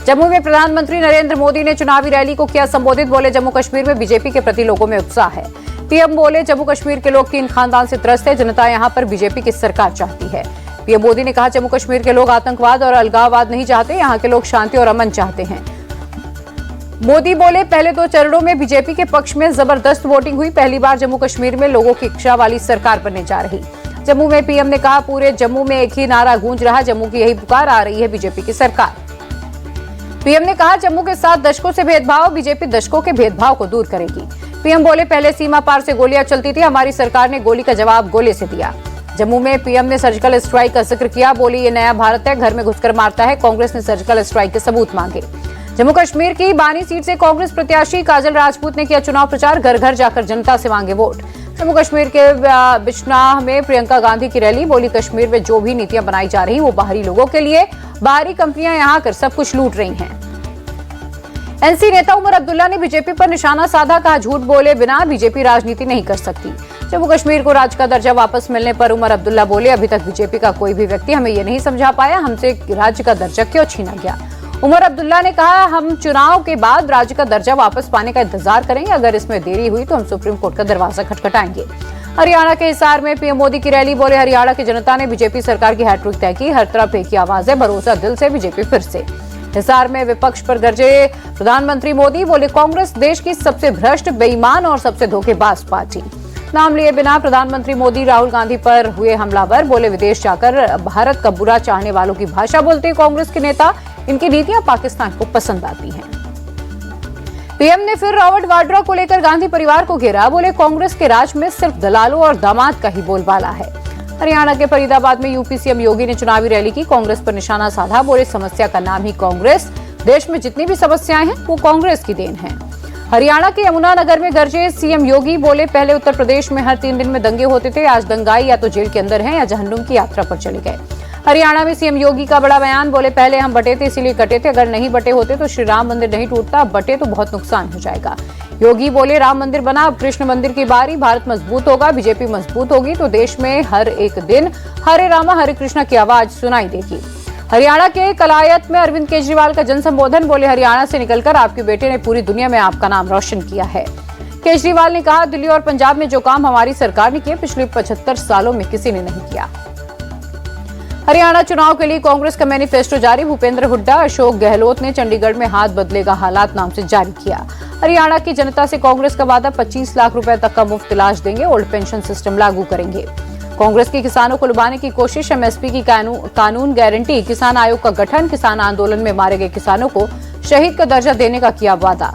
जम्मू में प्रधानमंत्री नरेंद्र मोदी ने चुनावी रैली को किया संबोधित। बोले जम्मू कश्मीर में बीजेपी के प्रति लोगों में उत्साह है। पीएम बोले जम्मू कश्मीर के लोग 3 खानदान से त्रस्त है, जनता यहां पर बीजेपी की सरकार चाहती है। पीएम मोदी ने कहा जम्मू कश्मीर के लोग आतंकवाद और अलगाववाद नहीं चाहते, यहां के लोग शांति और अमन चाहते हैं। मोदी बोले पहले 2 चरणों में बीजेपी के पक्ष में जबरदस्त वोटिंग हुई, पहली बार जम्मू कश्मीर में लोगों की इच्छा वाली सरकार बनने जा रही। जम्मू में पीएम ने कहा पूरे जम्मू में एक ही नारा गूंज रहा, जम्मू की यही पुकार आ रही है बीजेपी की सरकार। पीएम ने कहा जम्मू के साथ दशकों से भेदभाव, बीजेपी दशकों के भेदभाव को दूर करेगी। पीएम बोले पहले सीमा पार से गोलियां चलती थी, हमारी सरकार ने गोली का जवाब गोले से दिया। जम्मू में पीएम ने सर्जिकल स्ट्राइक का जिक्र किया, बोली ये नया भारत है, घर में घुसकर मारता है। कांग्रेस ने सर्जिकल स्ट्राइक के सबूत मांगे। जम्मू कश्मीर की बानी सीट से कांग्रेस प्रत्याशी काजल राजपूत ने किया चुनाव प्रचार, घर घर जाकर जनता से मांगे वोट। जम्मू कश्मीर के बिजनौर में प्रियंका गांधी की रैली, बोली कश्मीर में जो भी नीतियां बनाई जा रही वो बाहरी लोगों के लिए, बाहरी कंपनियां यहां आकर सब कुछ लूट रही हैं। एनसी नेता उमर अब्दुल्ला ने बीजेपी पर निशाना साधा, कहा झूठ बोले बिना बीजेपी राजनीति नहीं कर सकती। जम्मू कश्मीर को राज्य का दर्जा वापस मिलने पर उमर अब्दुल्ला बोले अभी तक बीजेपी का कोई भी व्यक्ति हमें ये नहीं समझा पाया हमसे राज्य का दर्जा क्यों छीना गया। उमर अब्दुल्ला ने कहा हम चुनाव के बाद राज्य का दर्जा वापस पाने का इंतजार करेंगे, अगर इसमें देरी हुई तो हम सुप्रीम कोर्ट का दरवाजा खटखटाएंगे। हरियाणा के हिसार में पीएम मोदी की रैली, बोले हरियाणा की जनता ने बीजेपी सरकार की हैट्रिक तय की, हर तरफ एक ही आवाज है, भरोसा दिल से बीजेपी फिर से। हिसार में विपक्ष पर गरजे प्रधानमंत्री मोदी, बोले कांग्रेस देश की सबसे भ्रष्ट, बेईमान और सबसे धोखेबाज पार्टी। नाम लिए बिना प्रधानमंत्री मोदी राहुल गांधी पर हुए हमलावर, बोले विदेश जाकर भारत का बुरा चाहने वालों की भाषा बोलते कांग्रेस के नेता, इनकी नीतियां पाकिस्तान को पसंद आती हैं। पीएम ने फिर रॉबर्ट वाड्रा को लेकर गांधी परिवार को घेरा, बोले कांग्रेस के राज में सिर्फ दलालों और दामाद का ही बोलबाला है। हरियाणा के फरीदाबाद में यूपी सीएम योगी ने चुनावी रैली की, कांग्रेस पर निशाना साधा, बोले समस्या का नाम ही कांग्रेस, देश में जितनी भी समस्याएं हैं वो कांग्रेस की देन है। हरियाणा के यमुनानगर में गरजे सीएम योगी, बोले पहले उत्तर प्रदेश में हर 3 दिन में दंगे होते थे, आज दंगाई या तो जेल के अंदर हैं या जहन्नुम की यात्रा पर चले गए। हरियाणा में सीएम योगी का बड़ा बयान, बोले पहले हम बटे थे इसीलिए कटे थे, अगर नहीं बटे होते तो श्री राम मंदिर नहीं टूटता, बटे तो बहुत नुकसान हो जाएगा। योगी बोले राम मंदिर बना, अब कृष्ण मंदिर की बारी, भारत मजबूत होगा, बीजेपी मजबूत होगी तो देश में हर एक दिन हरे रामा हरे कृष्णा की आवाज सुनाई देगी। हरियाणा के कलायत में अरविंद केजरीवाल का जन संबोधन, बोले हरियाणा से निकलकर आपके बेटे ने पूरी दुनिया में आपका नाम रोशन किया है। केजरीवाल ने कहा दिल्ली और पंजाब में जो काम हमारी सरकार ने किए पिछले 75 सालों में किसी ने नहीं किया। हरियाणा चुनाव के लिए कांग्रेस का मैनिफेस्टो जारी, भूपेंद्र हुड्डा, अशोक गहलोत ने चंडीगढ़ में हाथ बदलेगा हालात नाम से जारी किया। हरियाणा की जनता से कांग्रेस का वादा 25 लाख रुपए तक का मुफ्त इलाज देंगे, ओल्ड पेंशन सिस्टम लागू करेंगे। कांग्रेस के किसानों को लुभाने की कोशिश, एमएसपी की कानून गारंटी, किसान आयोग का गठन, किसान आंदोलन में मारे गए किसानों को शहीद का दर्जा देने का किया वादा।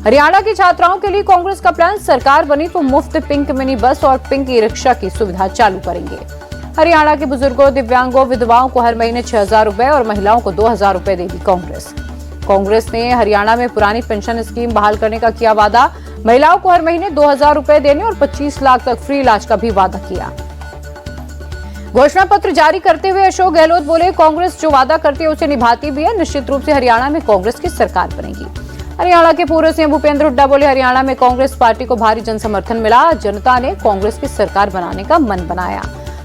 हरियाणा की छात्राओं के लिए कांग्रेस का प्लान, सरकार बनी तो मुफ्त पिंक मिनी बस और पिंक ई रिक्शा की सुविधा चालू करेंगे। हरियाणा के बुजुर्गों, दिव्यांगों, विधवाओं को हर महीने 6000 रुपए और महिलाओं को 2000 रुपए देगी कांग्रेस। कांग्रेस ने हरियाणा में पुरानी पेंशन स्कीम बहाल करने का किया वादा, महिलाओं को हर महीने 2000 रुपए देने और 25 लाख तक फ्री इलाज का भी वादा किया। घोषणा पत्र जारी करते हुए अशोक गहलोत बोले कांग्रेस जो वादा करती है उसे निभाती भी है, निश्चित रूप से हरियाणा में कांग्रेस की सरकार बनेगी। हरियाणा के पूर्व सीएम भूपेंद्र हुड्डा बोले हरियाणा में कांग्रेस पार्टी को भारी जन समर्थन मिला, जनता ने कांग्रेस की सरकार बनाने का मन बनाया।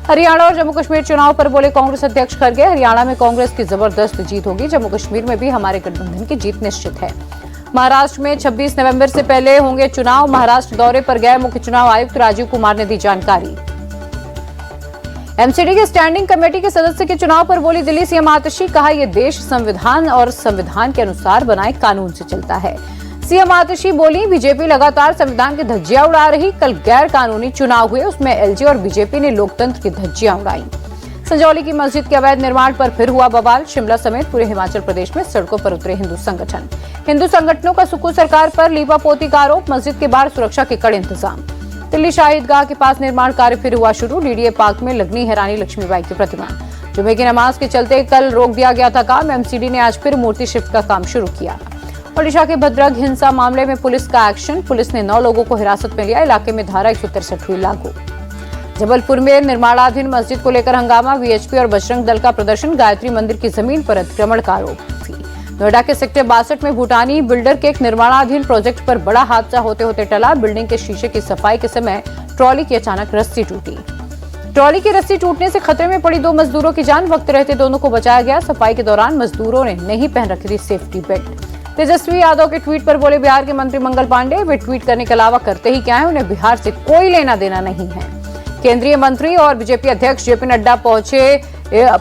हरियाणा और जम्मू कश्मीर चुनाव पर बोले कांग्रेस अध्यक्ष खड़गे, हरियाणा में कांग्रेस की जबरदस्त जीत होगी, जम्मू कश्मीर में भी हमारे गठबंधन की जीत निश्चित है। महाराष्ट्र में 26 नवंबर से पहले होंगे चुनाव, महाराष्ट्र दौरे पर गए मुख्य चुनाव आयुक्त राजीव कुमार ने दी जानकारी। एमसीडी के स्टैंडिंग कमेटी के सदस्य के चुनाव पर बोली दिल्ली सीएम आतिशी, कहा यह देश संविधान और संविधान के अनुसार बनाए कानून से चलता है। सीएम आतिशी बोली बीजेपी लगातार संविधान की धज्जियां उड़ा रही, कल गैर कानूनी चुनाव हुए उसमें एलजे और बीजेपी ने लोकतंत्र की धज्जियां उड़ाई। संजौली की मस्जिद के अवैध निर्माण पर फिर हुआ बवाल, शिमला समेत पूरे हिमाचल प्रदेश में सड़कों पर उतरे हिंदू संगठन। हिंदू संगठनों का सुक्खू सरकार पर लीपापोती का आरोप, मस्जिद के बाहर सुरक्षा के कड़े इंतजाम। दिल्ली शाहीदगाह के पास निर्माण कार्य फिर हुआ शुरू, डीडीए पार्क में लगनी है रानी लक्ष्मीबाई की प्रतिमा। जुमे की नमाज के चलते कल रोक दिया गया था काम, एमसीडी ने आज फिर मूर्ति शिफ्ट का काम शुरू किया। ओडिशा के भद्रक हिंसा मामले में पुलिस का एक्शन, पुलिस ने 9 लोगों को हिरासत में लिया, इलाके में धारा 163 हुई लागू। जबलपुर में निर्माणाधीन मस्जिद को लेकर हंगामा, वीएचपी और बजरंग दल का प्रदर्शन, गायत्री मंदिर की जमीन पर अतिक्रमण का आरोप। नोएडा के सेक्टर 62 में भूटानी बिल्डर के एक निर्माणाधीन प्रोजेक्ट पर बड़ा हादसा होते होते टला, बिल्डिंग के शीशे की सफाई के समय ट्रॉली की अचानक रस्सी टूटी। ट्रॉली की रस्सी टूटने से खतरे में पड़ी 2 मजदूरों की जान, वक्त रहते दोनों को बचाया गया। सफाई के दौरान मजदूरों ने नहीं पहन रखी थी सेफ्टी बेल्ट। तेजस्वी यादव के ट्वीट पर बोले बिहार के मंत्री मंगल पांडे, वे ट्वीट करने के अलावा करते ही क्या है, उन्हें बिहार से कोई लेना देना नहीं है। केंद्रीय मंत्री और बीजेपी अध्यक्ष जेपी नड्डा पहुंचे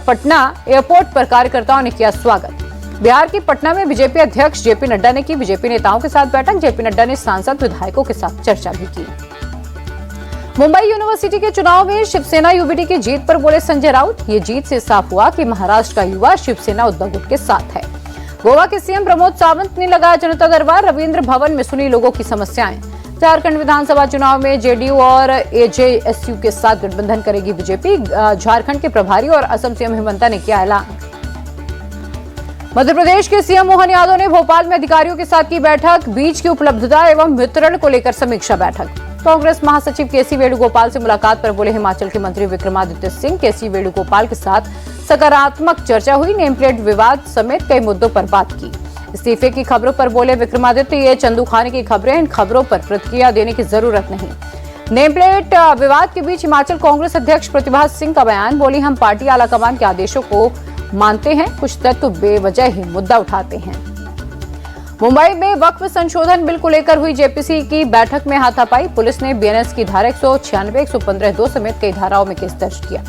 पटना एयरपोर्ट पर, कार्यकर्ताओं ने किया स्वागत। बिहार की पटना में बीजेपी अध्यक्ष जेपी नड्डा ने की बीजेपी नेताओं के साथ बैठक। जेपी नड्डा ने सांसद विधायकों के साथ चर्चा भी की। मुंबई यूनिवर्सिटी के चुनाव में शिवसेना यूबीटी की जीत पर बोले संजय राउत, ये जीत से साफ हुआ कि महाराष्ट्र का युवा शिवसेना उद्धव गुट के साथ है। गोवा के सीएम प्रमोद सावंत ने लगाया जनता दरबार, रविंद्र भवन में सुनी लोगों की समस्याएं। झारखंड विधानसभा चुनाव में जेडीयू और एजेएसयू के साथ गठबंधन करेगी बीजेपी, झारखंड के प्रभारी और असम सीएम हेमंता ने किया ऐलान। मध्य प्रदेश के सीएम मोहन यादव ने भोपाल में अधिकारियों के साथ की बैठक, बीज की उपलब्धता एवं वितरण को लेकर समीक्षा बैठक। कांग्रेस महासचिव केसी वेणुगोपाल से मुलाकात पर बोले हिमाचल के मंत्री विक्रमादित्य सिंह। केसी वेणुगोपाल के साथ सकारात्मक चर्चा हुई, नेम प्लेट विवाद समेत कई मुद्दों पर बात की। इस्तीफे की खबरों पर बोले विक्रमादित्य, ये चंदू खाने की खबरें, इन खबरों पर प्रतिक्रिया देने की जरूरत नहीं। नेम प्लेट विवाद के बीच हिमाचल कांग्रेस अध्यक्ष प्रतिभा सिंह का बयान, बोली हम पार्टी आलाकमान के आदेशों को मानते हैं, कुछ तत्व बेवजह ही मुद्दा उठाते हैं। मुंबई में वक्फ संशोधन बिल को लेकर हुई जेपीसी की बैठक में हाथापाई, पुलिस ने बीएनएस की धारा 196, 115(2) समेत कई धाराओं में केस दर्ज किया।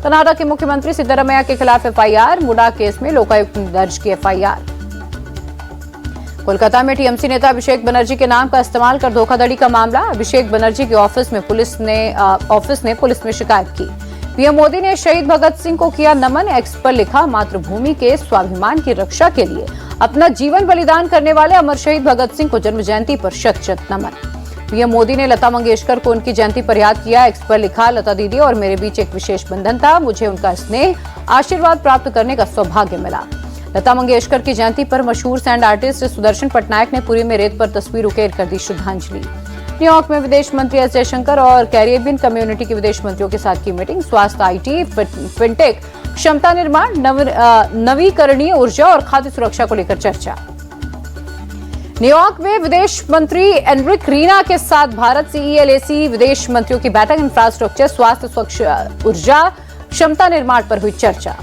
कर्नाटक के मुख्यमंत्री सिद्धरामैया के खिलाफ एफआईआर, मुडा केस में लोकायुक्त ने दर्ज की एफआईआर। कोलकाता में टीएमसी नेता अभिषेक बनर्जी के नाम का इस्तेमाल कर धोखाधड़ी का मामला, अभिषेक बनर्जी के ऑफिस ने पुलिस में शिकायत की। पीएम मोदी ने शहीद भगत सिंह को किया नमन, एक्स पर लिखा, मातृभूमि के स्वाभिमान की रक्षा के लिए अपना जीवन बलिदान करने वाले अमर शहीद भगत सिंह को जन्म जयंती पर शत शत नमन। पीएम मोदी ने लता मंगेशकर को उनकी जयंती पर याद किया, एक्स पर लिखा, लता दीदी और मेरे बीच एक विशेष बंधन था, मुझे उनका स्नेह आशीर्वाद प्राप्त करने का सौभाग्य मिला। लता मंगेशकर की जयंती पर मशहूर सैंड आर्टिस्ट सुदर्शन पटनायक ने पुरी में रेत पर तस्वीर उकेर कर दी श्रद्धांजलि। न्यूयॉर्क में विदेश मंत्री एस जयशंकर और कैरिबियन कम्युनिटी के विदेश मंत्रियों के साथ की मीटिंग, स्वास्थ्य, आईटी, फिनटेक, क्षमता निर्माण, नवीकरणीय ऊर्जा और खाद्य सुरक्षा को लेकर चर्चा। न्यूयॉर्क में विदेश मंत्री एनरिक रीना के साथ भारत CELAC विदेश मंत्रियों की बैठक, इंफ्रास्ट्रक्चर, स्वास्थ्य, स्वच्छ ऊर्जा, क्षमता निर्माण पर हुई चर्चा।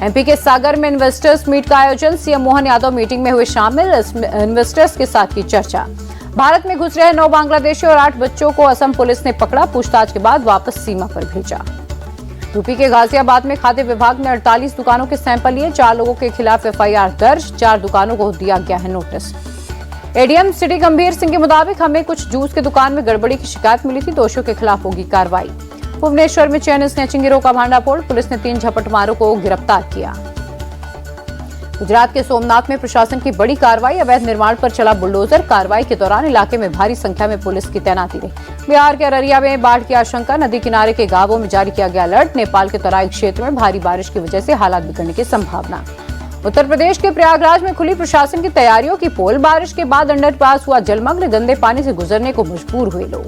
एमपी के सागर में इन्वेस्टर्स मीट का आयोजन, सीएम मोहन यादव मीटिंग में हुए शामिल, इन्वेस्टर्स के साथ की चर्चा। भारत में घुस रहे 9 बांग्लादेशी और 8 बच्चों को असम पुलिस ने पकड़ा, पूछताछ के बाद वापस सीमा पर भेजा। यूपी के गाजियाबाद में खाद्य विभाग ने 48 दुकानों के सैंपल लिए, 4 लोगों के खिलाफ एफआईआर दर्ज, 4 दुकानों को दिया गया है नोटिस। एडीएम सिटी गंभीर सिंह के मुताबिक हमें कुछ जूस की दुकान में गड़बड़ी की शिकायत मिली थी, दोषियों के खिलाफ होगी कार्रवाई। भुवनेश्वर में चैन स्नैचिंग गिरोह का भांडाफोड़, पुलिस ने 3 झपटमारों को गिरफ्तार किया। गुजरात के सोमनाथ में प्रशासन की बड़ी कार्रवाई, अवैध निर्माण पर चला बुलडोजर, कार्रवाई के दौरान इलाके में भारी संख्या में पुलिस की तैनाती रही। बिहार के अररिया में बाढ़ की आशंका, नदी किनारे के गांवों में जारी किया गया अलर्ट, नेपाल के तराई क्षेत्र में भारी बारिश की वजह से हालात बिगड़ने की संभावना। उत्तर प्रदेश के प्रयागराज में खुली प्रशासन की तैयारियों की पोल, बारिश के बाद अंडरपास हुआ जलमग्न, गंदे पानी से गुजरने को मजबूर हुए लोग।